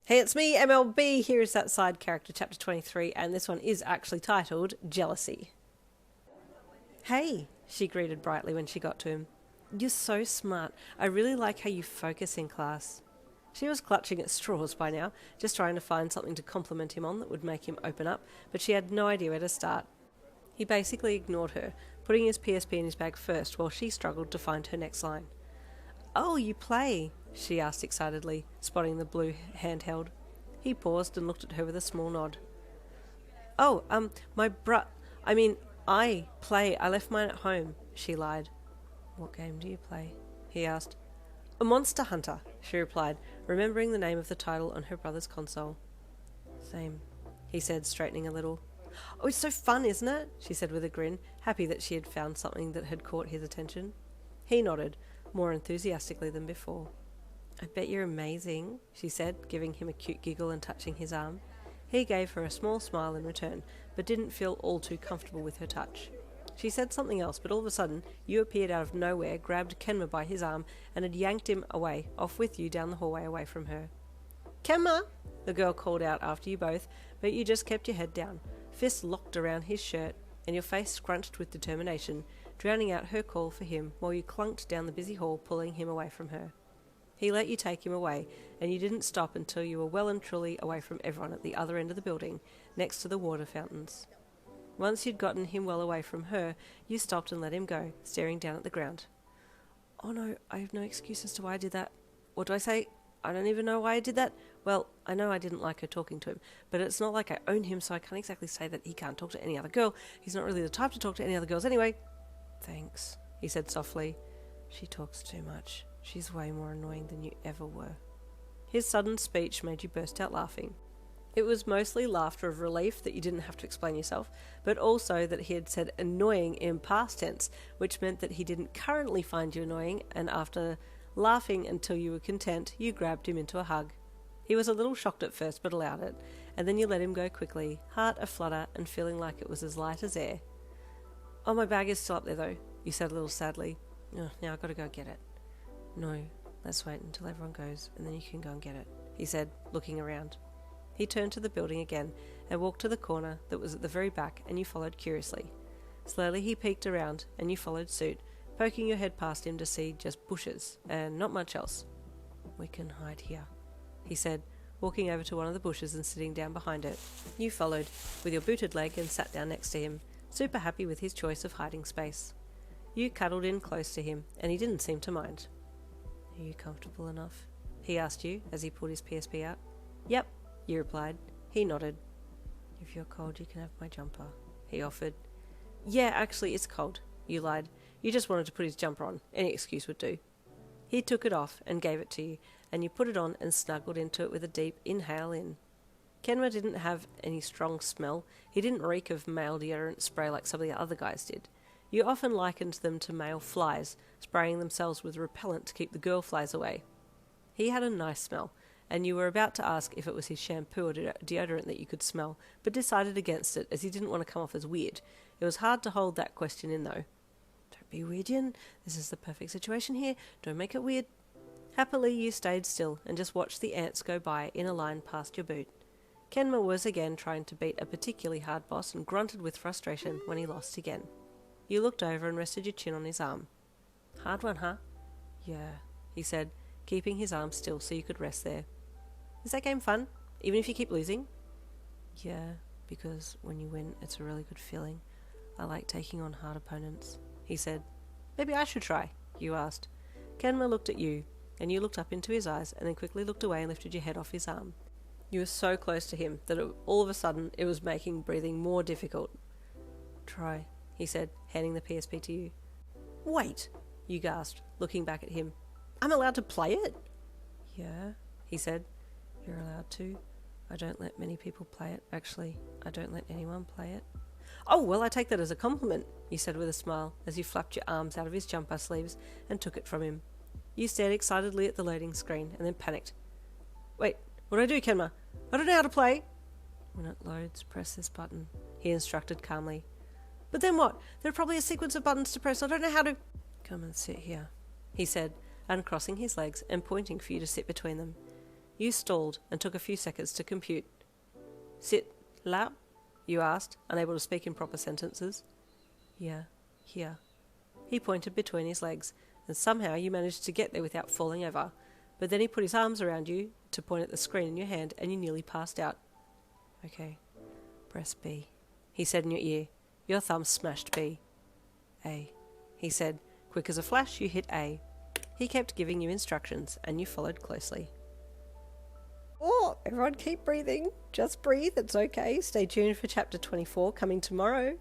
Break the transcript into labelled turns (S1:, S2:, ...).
S1: Hey, it's me, MLB. Here is that side character, chapter 23, and this one is actually titled Jealousy. Hey, she greeted brightly when she got to him. You're so smart. I really like how you focus in class. She was clutching at straws by now, just trying to find something to compliment him on that would make him open up, but she had no idea where to start. He basically ignored her, putting his PSP in his bag first while she struggled to find her next line. Oh, you play? She asked excitedly, spotting the blue handheld. He paused and looked at her with a small nod. Oh, I play. I left mine at home, she lied. What game do you play? He asked. A Monster Hunter, she replied, remembering the name of the title on her brother's console. Same, he said, straightening a little. Oh, it's so fun, isn't it? She said with a grin, happy that she had found something that had caught his attention. He nodded, more enthusiastically than before. I bet you're amazing, she said, giving him a cute giggle and touching his arm. He gave her a small smile in return, but didn't feel all too comfortable with her touch. She said something else, but all of a sudden, you appeared out of nowhere, grabbed Kenma by his arm, and had yanked him away, off with you down the hallway away from her. Kenma! The girl called out after you both, but you just kept your head down, fists locked around his shirt, and your face scrunched with determination, drowning out her call for him while you clunked down the busy hall, pulling him away from her. He let you take him away, and you didn't stop until you were well and truly away from everyone at the other end of the building, next to the water fountains. Once you'd gotten him well away from her, you stopped and let him go, staring down at the ground. Oh no, I have no excuse as to why I did that. What do I say? I don't even know why I did that. Well, I know I didn't like her talking to him, but it's not like I own him, so I can't exactly say that he can't talk to any other girl. He's not really the type to talk to any other girls anyway. Thanks, he said softly. She talks too much. She's way more annoying than you ever were. His sudden speech made you burst out laughing. It was mostly laughter of relief that you didn't have to explain yourself, but also that he had said annoying in past tense, which meant that he didn't currently find you annoying, and after laughing until you were content, you grabbed him into a hug. He was a little shocked at first, but allowed it, and then you let him go quickly, heart aflutter and feeling like it was as light as air. Oh, my bag is still up there though, you said a little sadly. Oh, now I've got to go get it. No, let's wait until everyone goes, and then you can go and get it, he said, looking around. He turned to the building again and walked to the corner that was at the very back, and you followed curiously. Slowly he peeked around, and you followed suit, poking your head past him to see just bushes, and not much else. We can hide here, he said, walking over to one of the bushes and sitting down behind it. You followed, with your booted leg, and sat down next to him, super happy with his choice of hiding space. You cuddled in close to him, and he didn't seem to mind. Are you comfortable enough? He asked you as he pulled his PSP out. Yep, you replied. He nodded. If you're cold, you can have my jumper, he offered. Yeah, actually, it's cold, you lied. You just wanted to put his jumper on. Any excuse would do. He took it off and gave it to you, and you put it on and snuggled into it with a deep inhale in. Kenma didn't have any strong smell. He didn't reek of male deodorant spray like some of the other guys did. You often likened them to male flies, spraying themselves with repellent to keep the girl flies away. He had a nice smell, and you were about to ask if it was his shampoo or deodorant that you could smell, but decided against it as he didn't want to come off as weird. It was hard to hold that question in, though. Don't be weird, Yin. This is the perfect situation here. Don't make it weird. Happily, you stayed still and just watched the ants go by in a line past your boot. Kenma was again trying to beat a particularly hard boss and grunted with frustration when he lost again. You looked over and rested your chin on his arm. Hard one, huh? Yeah, he said, keeping his arm still so you could rest there. Is that game fun, even if you keep losing? Yeah, because when you win, it's a really good feeling. I like taking on hard opponents, he said. Maybe I should try, you asked. Kenma looked at you, and you looked up into his eyes and then quickly looked away and lifted your head off his arm. You were so close to him that all of a sudden it was making breathing more difficult. Try, he said, handing the PSP to you. Wait, you gasped, looking back at him. I'm allowed to play it? Yeah, he said. You're allowed to. I don't let many people play it, actually. I don't let anyone play it. Oh, well, I take that as a compliment, you said with a smile, as you flapped your arms out of his jumper sleeves and took it from him. You stared excitedly at the loading screen and then panicked. Wait, what do I do, Kenma? I don't know how to play. When it loads, press this button, he instructed calmly. But then what? There are probably a sequence of buttons to press. I don't know how to... Come and sit here, he said, uncrossing his legs and pointing for you to sit between them. You stalled and took a few seconds to compute. Sit, lap? You asked, unable to speak in proper sentences. Yeah, here. He pointed between his legs, and somehow you managed to get there without falling over. But then he put his arms around you to point at the screen in your hand, and you nearly passed out. Okay, press B, he said in your ear. Your thumb smashed B. A, he said. Quick as a flash, you hit A. He kept giving you instructions, and you followed closely. Oh, everyone keep breathing. Just breathe, it's okay. Stay tuned for chapter 24 coming tomorrow.